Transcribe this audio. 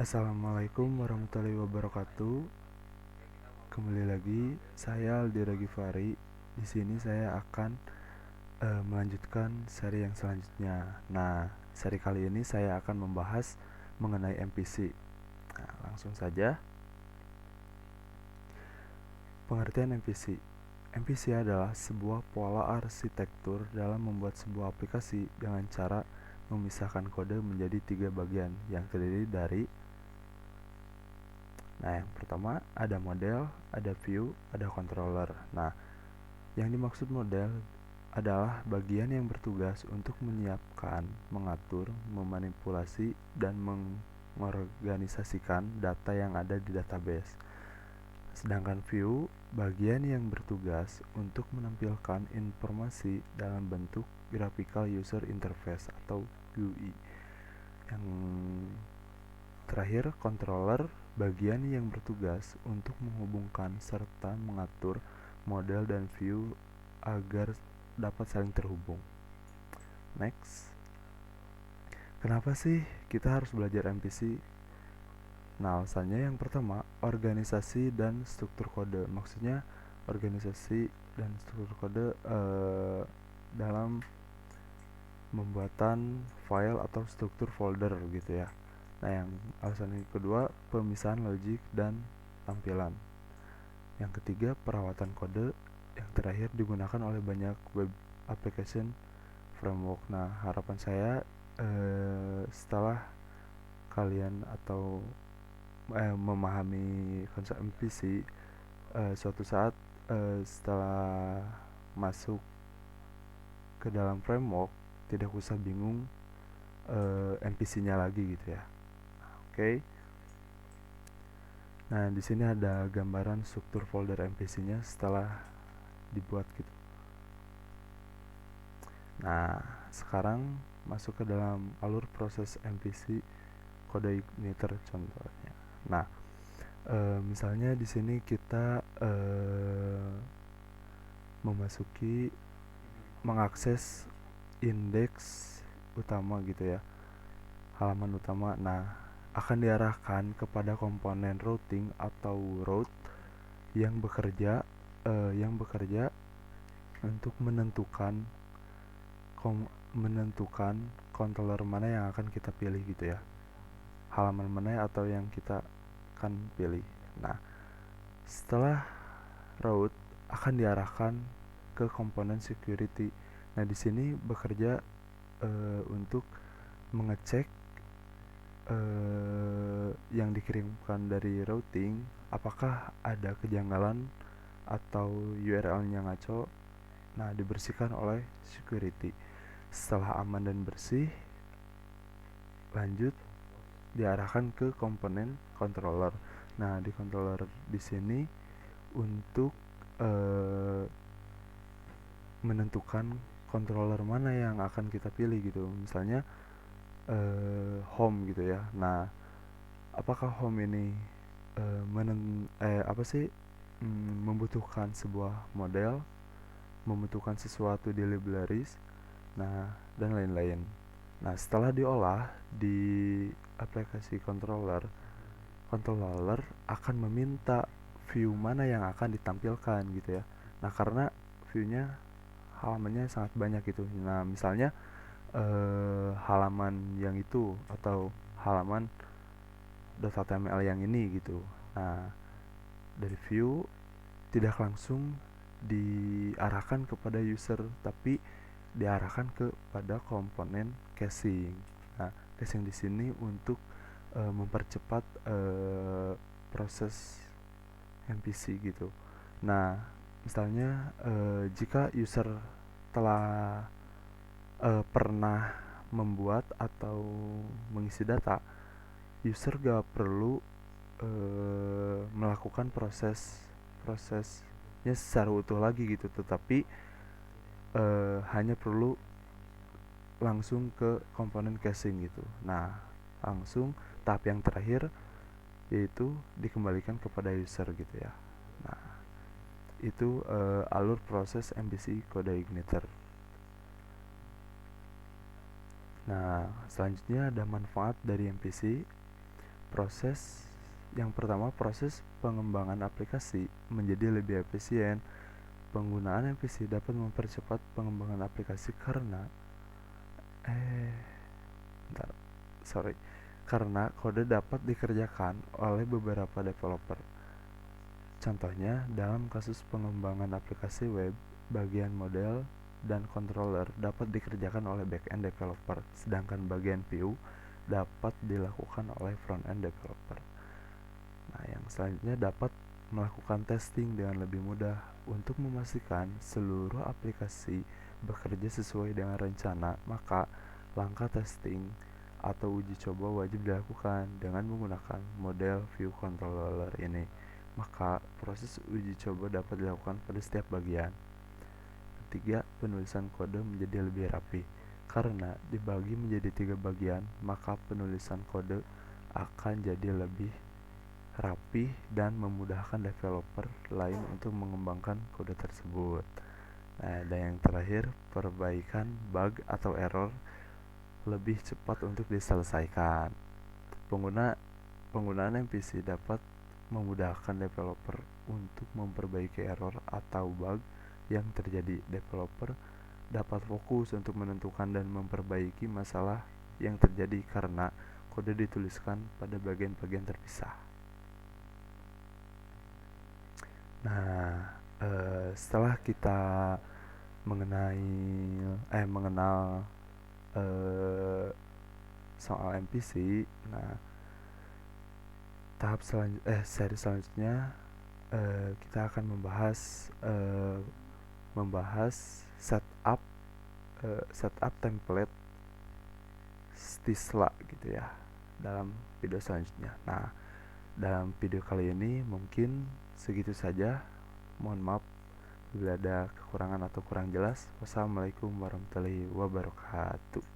Assalamualaikum warahmatullahi wabarakatuh. Kembali lagi, saya Aldi Ragifari. Di sini saya akan melanjutkan seri yang selanjutnya. Nah, seri kali ini saya akan membahas mengenai MPC. Nah, langsung saja. Pengertian MPC. MPC adalah sebuah pola arsitektur dalam membuat sebuah aplikasi dengan cara memisahkan kode menjadi 3 bagian yang terdiri dari yang pertama ada model, ada view, ada controller. Nah, yang dimaksud model adalah bagian yang bertugas untuk menyiapkan, mengatur, memanipulasi, dan mengorganisasikan data yang ada di database. Sedangkan view, bagian yang bertugas untuk menampilkan informasi dalam bentuk graphical user interface atau GUI. Yang terakhir, controller, bagian yang bertugas untuk menghubungkan serta mengatur model dan view agar dapat saling terhubung. Next. Kenapa sih kita harus belajar MPC? Nah, alasannya yang pertama, organisasi dan struktur kode. Maksudnya organisasi dan struktur kode dalam pembuatan file atau struktur folder gitu ya. Nah, yang alasan yang kedua, pemisahan logik dan tampilan. Yang ketiga, perawatan kode. Yang terakhir, digunakan oleh banyak web application framework. Nah, harapan saya setelah kalian atau memahami konsep MVC, suatu saat setelah masuk ke dalam framework tidak usah bingung MVC-nya lagi gitu ya. Oke. Nah, di sini ada gambaran struktur folder MVC-nya setelah dibuat gitu. Nah, sekarang masuk ke dalam alur proses MVC kode igniter contohnya. Nah, misalnya di sini kita mengakses indeks utama gitu ya, halaman utama. Nah, akan diarahkan kepada komponen routing atau route yang bekerja untuk menentukan controller mana yang akan kita pilih gitu ya, halaman mana atau yang kita akan pilih. Nah, setelah route akan diarahkan ke komponen security. Nah, di sini bekerja untuk mengecek yang dikirimkan dari routing apakah ada kejanggalan atau URL-nya ngaco. Nah, dibersihkan oleh security. Setelah aman dan bersih, lanjut diarahkan ke komponen controller. Nah, di controller di sini untuk menentukan controller mana yang akan kita pilih gitu. Misalnya home gitu ya. Nah, apakah home ini membutuhkan sebuah model, membutuhkan sesuatu di libraries, nah, dan lain-lain. Nah, setelah diolah di aplikasi controller akan meminta view mana yang akan ditampilkan gitu ya. Nah, karena view-nya halamannya sangat banyak gitu. Nah, misalnya halaman yang itu atau halaman .html yang ini gitu. Nah, dari view tidak langsung diarahkan kepada user, tapi diarahkan kepada komponen caching. Nah, caching di sini untuk mempercepat proses MVC gitu. Nah, misalnya jika user telah pernah membuat atau mengisi data, user gak perlu melakukan prosesnya secara utuh lagi gitu, tetapi hanya perlu langsung ke komponen caching gitu. Nah, langsung tahap yang terakhir yaitu dikembalikan kepada user gitu ya. Nah, itu alur proses MVC kode igniter. Nah, selanjutnya ada manfaat dari MVC. Yang pertama, proses pengembangan aplikasi menjadi lebih efisien. Penggunaan MVC dapat mempercepat pengembangan aplikasi karena kode dapat dikerjakan oleh beberapa developer. Contohnya, dalam kasus pengembangan aplikasi web, bagian model dan controller dapat dikerjakan oleh back-end developer, sedangkan bagian view dapat dilakukan oleh front-end developer. Nah, yang selanjutnya dapat melakukan testing dengan lebih mudah untuk memastikan seluruh aplikasi bekerja sesuai dengan rencana. Maka langkah testing atau uji coba wajib dilakukan dengan menggunakan model view controller ini. Maka proses uji coba dapat dilakukan pada setiap bagian. Ketiga, penulisan kode menjadi lebih rapi. Karena dibagi menjadi 3 bagian, maka penulisan kode akan jadi lebih rapi dan memudahkan developer lain untuk mengembangkan kode tersebut. Nah, dan yang terakhir, perbaikan bug atau error lebih cepat untuk diselesaikan. Penggunaan MVC dapat memudahkan developer untuk memperbaiki error atau bug yang terjadi. Developer dapat fokus untuk menentukan dan memperbaiki masalah yang terjadi karena kode dituliskan pada bagian-bagian terpisah. Nah, setelah kita mengenal soal MVC, nah seri selanjutnya kita akan membahas setup template Stisla gitu ya dalam video selanjutnya. Nah, dalam video kali ini mungkin segitu saja. Mohon maaf bila ada kekurangan atau kurang jelas. Wassalamualaikum warahmatullahi wabarakatuh.